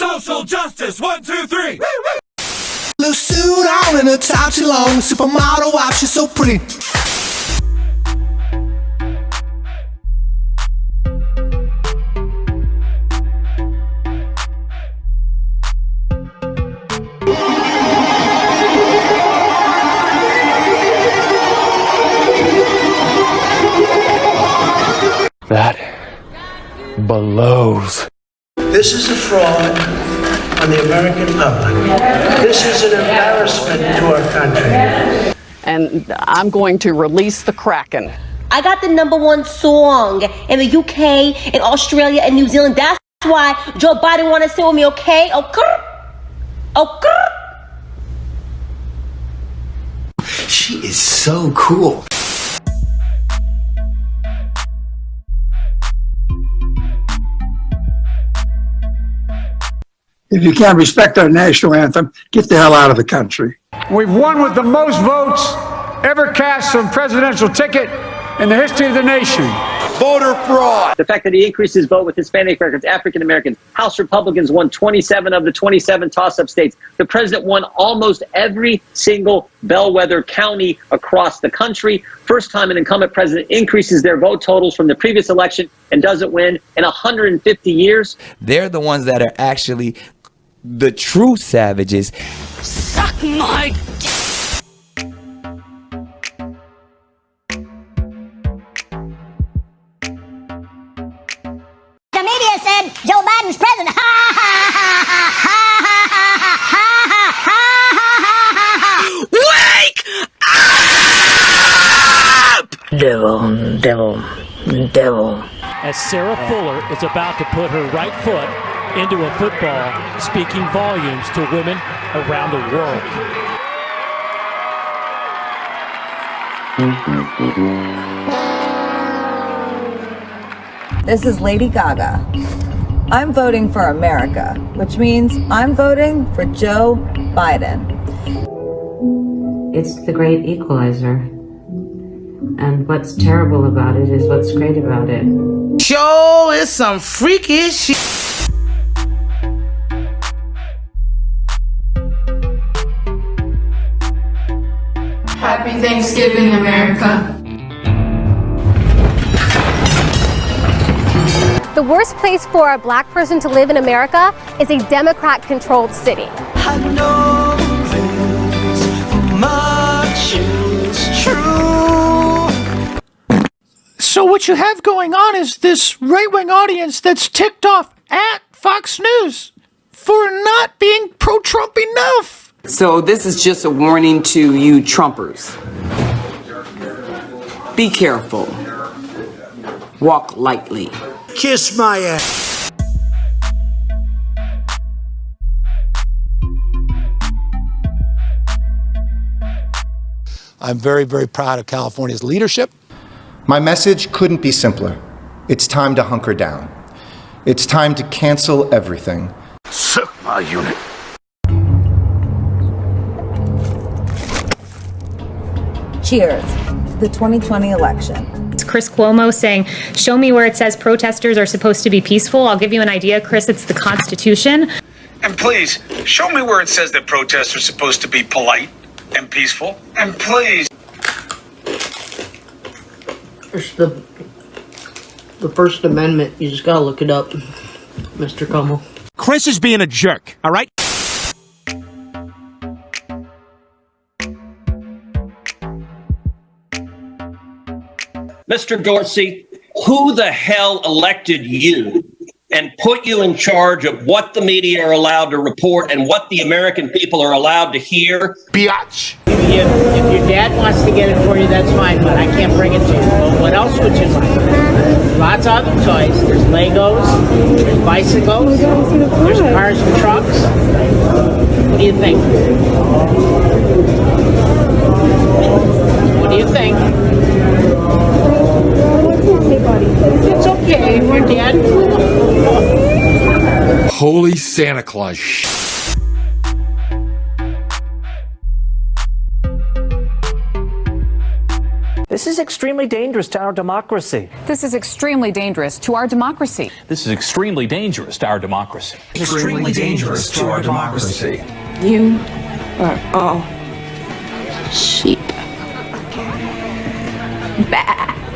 social justice, 1, 2, 3. Blue suit on and a top too long. Supermodel wife, she's so pretty. That blows. This is a fraud on the American public. This is an embarrassment to our country. And I'm going to release the Kraken. I got the #1 song in the UK, in Australia, and New Zealand. That's why Joe Biden want to sit with me, okay? Okay. She is so cool. If you can't respect our national anthem, get the hell out of the country. We've won with the most votes ever cast on presidential ticket in the history of the nation. Voter fraud. The fact that he increased his vote with Hispanic Americans, African Americans, House Republicans won 27 of the 27 toss-up states. The president won almost every single bellwether county across the country. First time an incumbent president increases their vote totals from the previous election and doesn't win in 150 years. They're the ones that are actually the true savages. Suck my dick. The media said Joe Biden's president. Ha ha ha ha ha ha ha ha. Wake up! Devil. As Sarah Fuller is about to put her right foot into a football, speaking volumes to women around the world. This is Lady Gaga. I'm voting for America, which means I'm voting for Joe Biden. It's the great equalizer. And what's terrible about it is what's great about it. Show is some freaky shit. Happy Thanksgiving, America. The worst place for a black person to live in America is a Democrat-controlled city. I know this much is true. So what you have going on is this right-wing audience that's ticked off at Fox News for not being pro-Trump enough. So this is just a warning to you Trumpers. Be careful. Walk lightly. Kiss my ass. I'm very, very proud of California's leadership. My message couldn't be simpler. It's time to hunker down. It's time to cancel everything. Suck my unit. Cheers. The 2020 election. It's Chris Cuomo saying, show me where it says protesters are supposed to be peaceful. I'll give you an idea, Chris. It's the Constitution. And please, show me where it says that protests are supposed to be polite and peaceful. And please. There's the First Amendment. You just gotta look it up, Mr. Cuomo. Chris is being a jerk, all right? Mr. Dorsey, who the hell elected you and put you in charge of what the media are allowed to report and what the American people are allowed to hear? Biatch. If your dad wants to get it for you, that's fine, but I can't bring it to you. Well, what else would you like? Lots of other toys. There's Legos, there's bicycles, there's cars and trucks. What do you think? What do you think? It's okay, we're dead. Holy Santa Claus. This is extremely dangerous to our democracy. This is extremely dangerous to our democracy. This is extremely dangerous to our democracy. Extremely dangerous to our democracy. You are all sheep.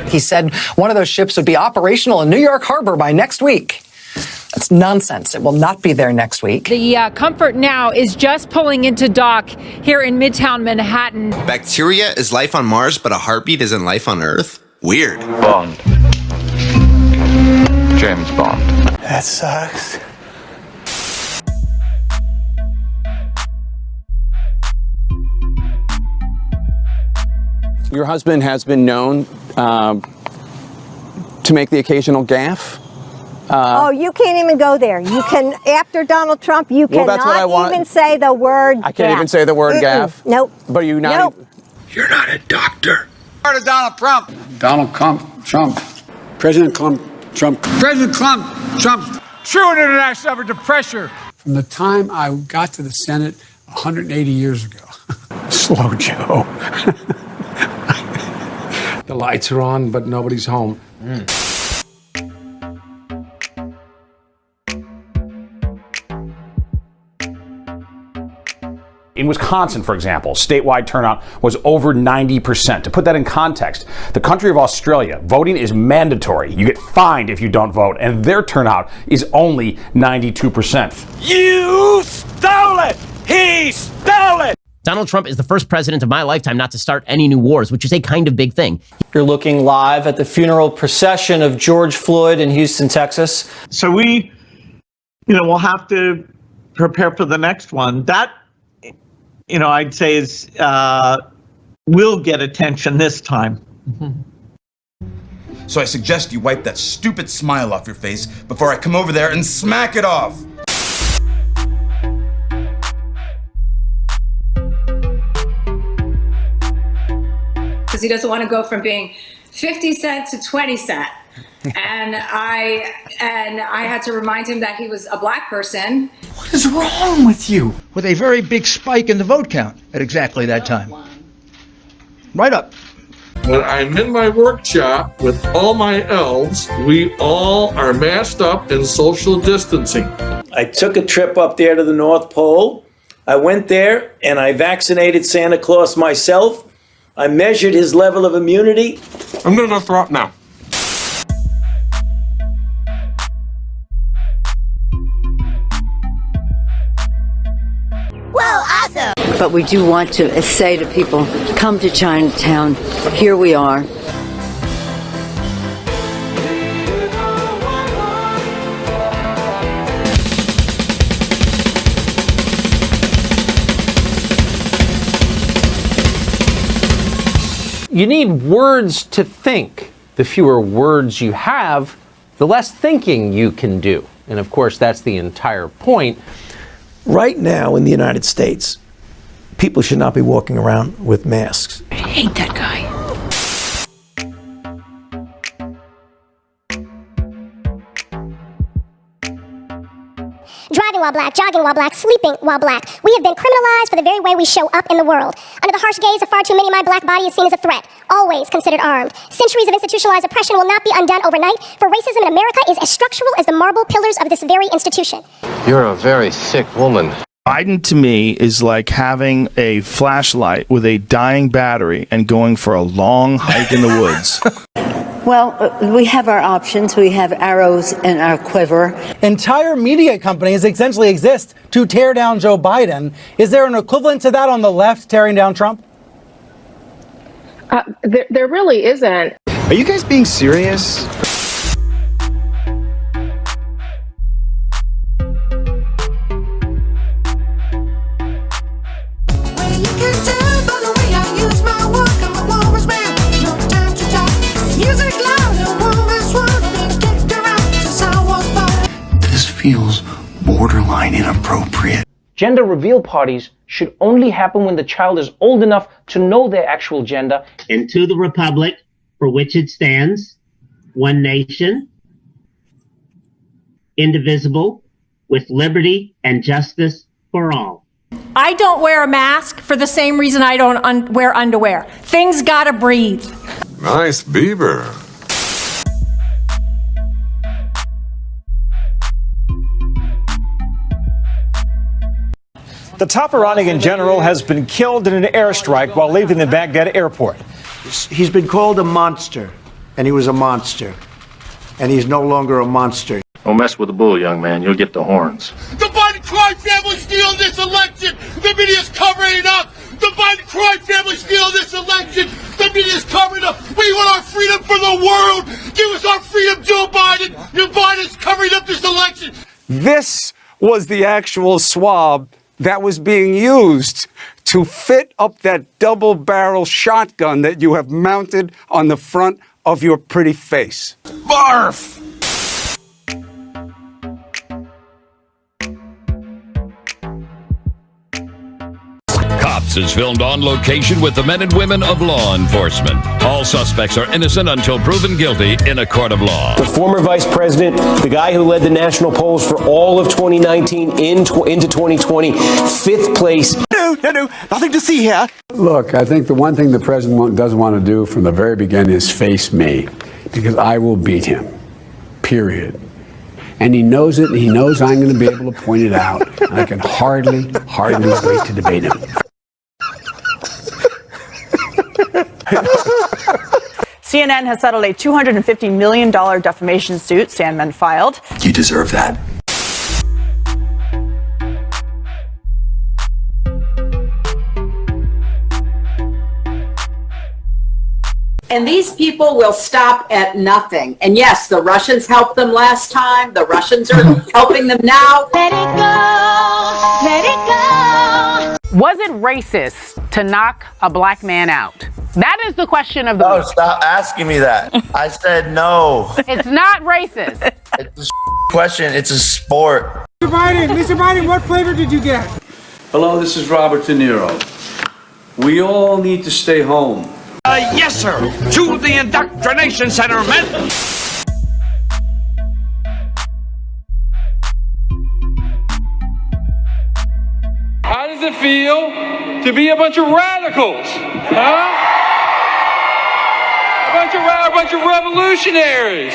He said one of those ships would be operational in New York Harbor by next week. That's nonsense. It will not be there next week. The Comfort now is just pulling into dock here in Midtown Manhattan. Bacteria is life on Mars, but a heartbeat isn't life on Earth? Weird. Bond. James Bond. That sucks. Your husband has been known to make the occasional gaffe. Oh, you can't even go there. You can, after Donald Trump, you Well, that's what I cannot want. even say the word I can't even say the word gaffe. Nope. But you not. Nope. You're not a doctor. Part of Donald Trump. Donald Trump. President Trump. President Trump. True international effort to pressure. From the time I got to the Senate 180 years ago. Slow Joe. The lights are on, but nobody's home. In Wisconsin, for example, statewide turnout was over 90%. To put that in context, the country of Australia, voting is mandatory. You get fined if you don't vote, and their turnout is only 92%. You stole it! He stole it! Donald Trump is the first president of my lifetime not to start any new wars, which is a kind of big thing. You're looking live at the funeral procession of George Floyd in Houston, Texas. So we, we'll have to prepare for the next one. That, I'd say is will get attention this time. So I suggest you wipe that stupid smile off your face before I come over there and smack it off. Because he doesn't want to go from being 50 cent to 20 cent. And I had to remind him that he was a black person. What is wrong with you? With a very big spike in the vote count at exactly that time. Right up. When I'm in my workshop with all my elves, we all are masked up in social distancing. I took a trip up there to the North Pole. I went there and I vaccinated Santa Claus myself. I measured his level of immunity. I'm going to throw up now. Well, awesome. But we do want to say to people, come to Chinatown. Here we are. You need words to think. The fewer words you have, the less thinking you can do. And of course, that's the entire point. Right now in the United States, people should not be walking around with masks. I hate that guy. Driving while black, jogging while black, sleeping while black. We have been criminalized for the very way we show up in the world. Under the harsh gaze of far too many, my black body is seen as a threat, always considered armed. Centuries of institutionalized oppression will not be undone overnight, for racism in America is as structural as the marble pillars of this very institution. You're a very sick woman. Biden to me is like having a flashlight with a dying battery and going for a long hike in the woods. Well, we have our options. We have arrows in our quiver. Entire media companies essentially exist to tear down Joe Biden. Is there an equivalent to that on the left, tearing down Trump? There really isn't. Are you guys being serious? This feels borderline inappropriate. Gender reveal parties should only happen when the child is old enough to know their actual gender. And to the republic for which it stands, one nation, indivisible, with liberty and justice for all. I don't wear a mask for the same reason I don't wear underwear. Things gotta breathe. Nice beaver. The top Iranian general has been killed in an airstrike while leaving the Baghdad airport. He's been called a monster, and he was a monster. And he's no longer a monster. Don't mess with the bull, young man. You'll get the horns. The Biden crime family stealing this election. The media's covering it up. The Biden crime family stealing this election. The media's covering it up. We want our freedom for the world. Give us our freedom, Joe Biden. Joe Biden's covering up this election. This was the actual swab that was being used to fit up that double-barrel shotgun that you have mounted on the front of your pretty face. Barf! Cops is filmed on location with the men and women of law enforcement. All suspects are innocent until proven guilty in a court of law. The former vice president, the guy who led the national polls for all of 2019 into 2020, 5th place. No, nothing to see here. Look, I think the one thing the president doesn't want to do from the very beginning is face me, because I will beat him, period. And he knows it, and he knows I'm going to be able to point it out. And I can hardly wait to debate him. CNN has settled a $250 million defamation suit Sandman filed. You deserve that. And these people will stop at nothing. And yes, the Russians helped them last time. The Russians are helping them now. Let it go, let it go. Was it racist to knock a black man out? That is the question of the week. Stop asking me that. I said no. It's not racist. It's a question. It's a sport. Mr. Biden, what flavor did you get? Hello, this is Robert De Niro. We all need to stay home. Yes, sir. To the indoctrination center, men. How does it feel to be a bunch of radicals? Huh? A bunch of revolutionaries.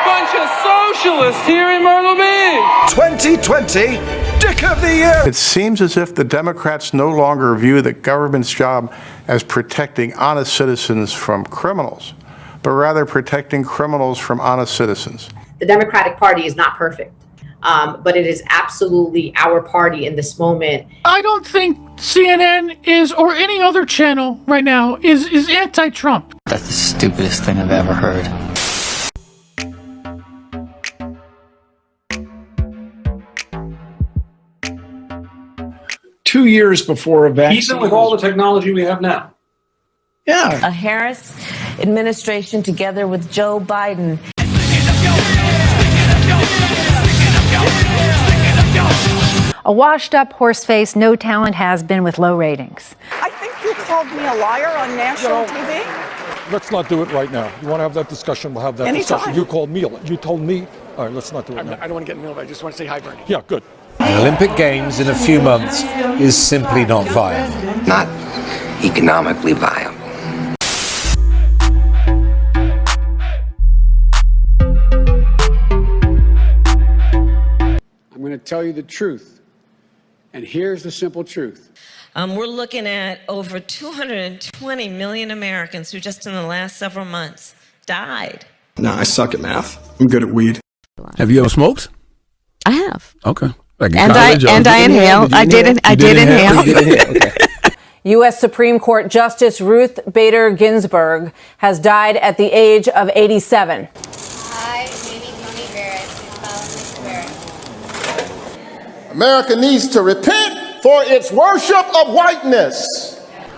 Bunch of socialists here in Myrtle Beach. 2020 Dick of the Year. It seems as if the Democrats no longer view the government's job as protecting honest citizens from criminals, but rather protecting criminals from honest citizens. The Democratic Party is not perfect, but it is absolutely our party in this moment. I don't think CNN is, or any other channel right now, is anti-Trump. That's the stupidest thing I've ever heard. Two years before a vaccine. Even with all the technology we have now. Yeah. A Harris administration together with Joe Biden. A washed-up horse-faced, no-talent has-been with low ratings. I think you called me a liar on national TV. Let's not do it right now. You want to have that discussion, we'll have that discussion. You called me, you told me. All right, let's not do it now. I don't want to get in the middle of it. I just want to say hi, Bernie. Yeah, good. The Olympic Games in a few months is simply not viable. Not economically viable. I'm going to tell you the truth. And here's the simple truth. We're looking at over 220 million Americans who just in the last several months died. Nah, I suck at math. I'm good at weed. Have you ever smoked? I have. Okay. And I inhale. I did inhale. Okay. U.S. Supreme Court Justice Ruth Bader Ginsburg has died at the age of 87. Hi, Mimi Barrett. America needs to repent for its worship of whiteness.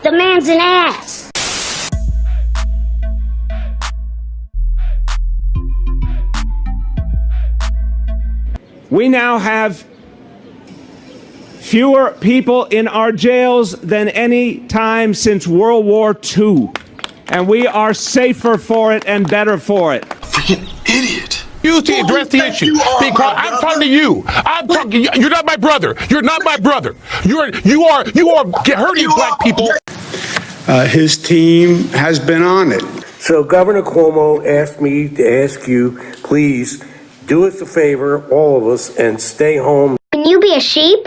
The man's an ass. We now have fewer people in our jails than any time since World War II. And we are safer for it and better for it. Freaking idiot. You to address the issue. I'm talking to you. You're not my brother. You're not my brother. You are hurting black people. His team has been on it. So Governor Cuomo asked me to ask you, please do us a favor, all of us, and stay home. Can you be a sheep?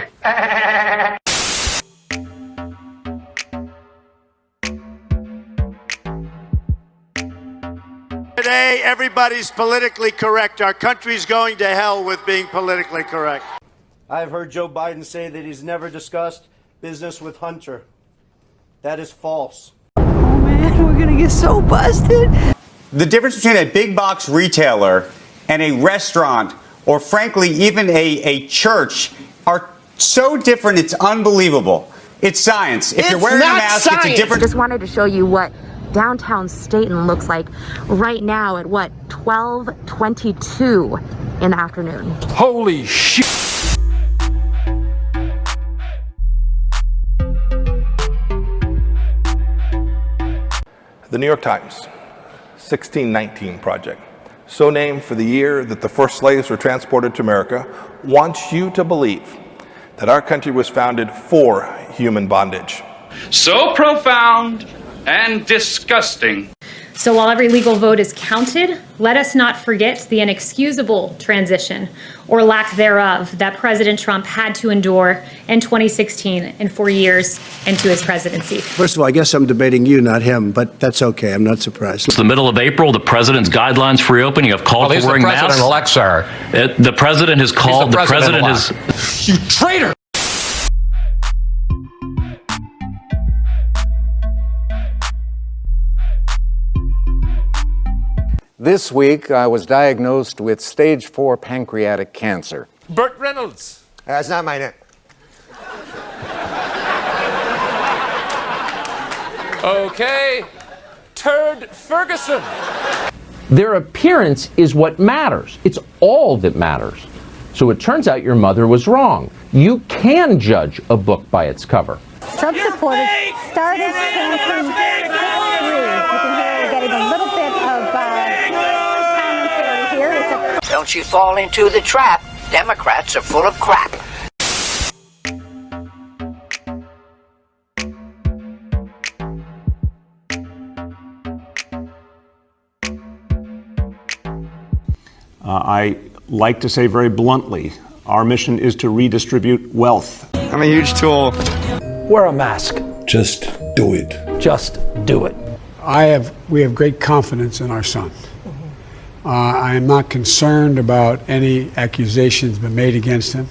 Today, everybody's politically correct. Our country's going to hell with being politically correct. I've heard Joe Biden say that he's never discussed business with Hunter. That is false. Oh man, we're gonna get so busted. The difference between a big box retailer and a restaurant, or frankly, even a church, are so different, it's unbelievable. It's science. If you're wearing a mask, it's a different... I just wanted to show you what downtown Staten looks like right now at what, 12:22 in the afternoon. Holy shit. The New York Times, 1619 Project, so named for the year that the first slaves were transported to America, wants you to believe that our country was founded for human bondage. So profound and disgusting. So while every legal vote is counted, let us not forget the inexcusable transition, or lack thereof, that President Trump had to endure in 2016 and 4 years into his presidency. First of all, I guess I'm debating you, not him, but that's okay. I'm not surprised. It's the middle of April. The president's guidelines for reopening have called for wearing masks. He's the president-elect, sir. The president has called. The president is... You traitor! This week, I was diagnosed with stage 4 pancreatic cancer. Burt Reynolds. That's not my name. Okay. Turd Ferguson. Their appearance is what matters. It's all that matters. So it turns out your mother was wrong. You can judge a book by its cover. Trump supporters started chanting 6-3. You can hear we're getting a little bit of commentary here. Don't you fall into the trap. Democrats are full of crap. I like to say very bluntly, our mission is to redistribute wealth. I'm a huge tool. Wear a mask. Just do it. Just do it. We have great confidence in our son. I am not concerned about any accusations been made against him.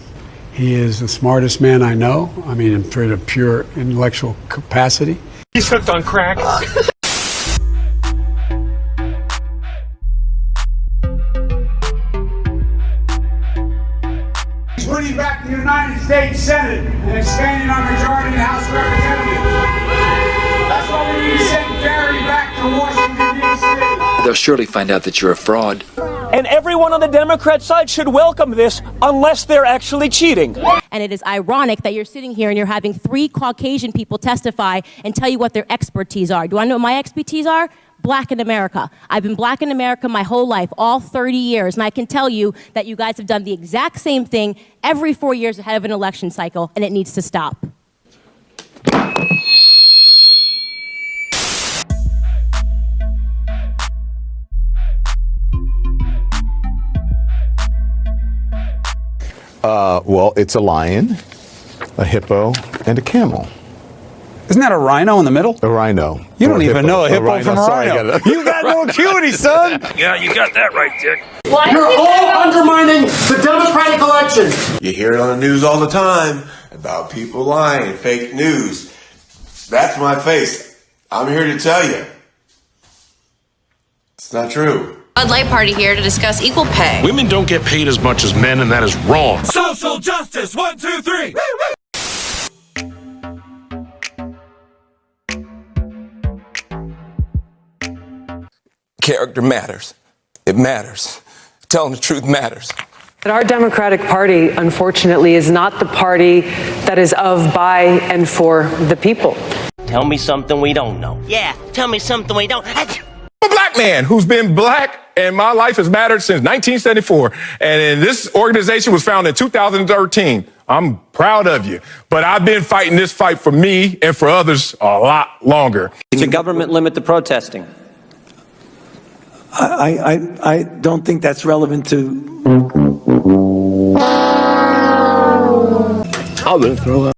He is the smartest man I know. I mean, in sort of pure intellectual capacity. He's hooked on crack. He's putting back the United States Senate and expanding our majority in the House of Representatives. That's why we need to send Gary back to Washington, D.C. They'll surely find out that you're a fraud. And everyone on the Democrat side should welcome this unless they're actually cheating. And it is ironic that you're sitting here and you're having 3 Caucasian people testify and tell you what their expertise are. Do I know what my expertise are? Black in America. I've been black in America my whole life, all 30 years. And I can tell you that you guys have done the exact same thing every 4 years ahead of an election cycle, and it needs to stop. Well, it's a lion, a hippo, and a camel. Isn't that a rhino in the middle? A rhino. You don't even know a hippo from a rhino. You got no acuity, son. Yeah, you got that right, Dick. You're all undermining the Democratic election. You hear it on the news all the time about people lying, fake news. That's my face. I'm here to tell you. It's not true. Bud Light Party here to discuss equal pay. Women don't get paid as much as men, and that is wrong. Social justice. 1, 2, 3. Character matters. It matters. Telling the truth matters. But our Democratic Party, unfortunately, is not the party that is of, by, and for the people. Tell me something we don't know. Yeah, tell me something we don't. I'm a black black man who's been black, and my life has mattered since 1974. And this organization was founded in 2013. I'm proud of you. But I've been fighting this fight for me and for others a lot longer. Does the government limit the protesting? I don't think that's relevant to... I'm going to throw up.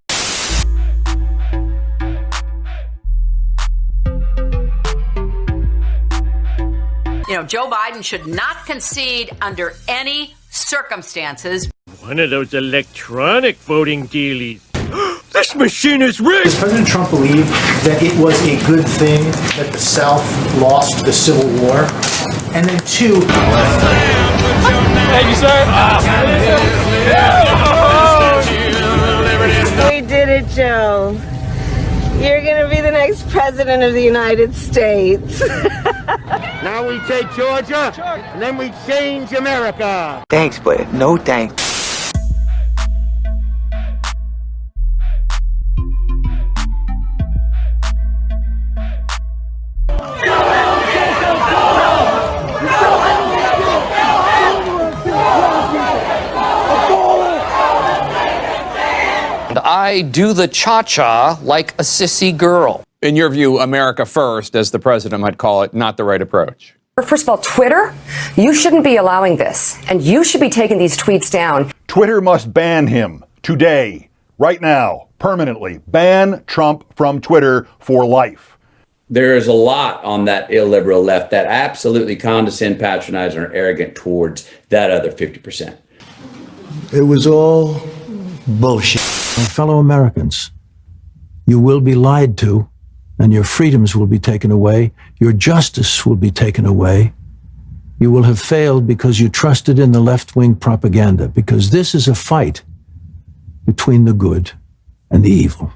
You know, Joe Biden should not concede under any circumstances. One of those electronic voting dealies. This machine is rigged! Does President Trump believe that it was a good thing that the South lost the Civil War? And then two... Thank you, sir. We did it, Joe. You're going to be the next president of the United States. Now we take Georgia, and then we change America. Thanks, but no thanks. I do the cha-cha like a sissy girl. In your view, America first, as the president might call it, not the right approach? First of all, Twitter, you shouldn't be allowing this, and you should be taking these tweets down. Twitter must ban him today, right now, permanently. Ban Trump from Twitter for life. There is a lot on that illiberal left that absolutely condescend, patronize, and are arrogant towards that other 50%. It was all bullshit. My fellow Americans, you will be lied to, and your freedoms will be taken away. Your justice will be taken away. You will have failed because you trusted in the left-wing propaganda, because this is a fight between the good and the evil.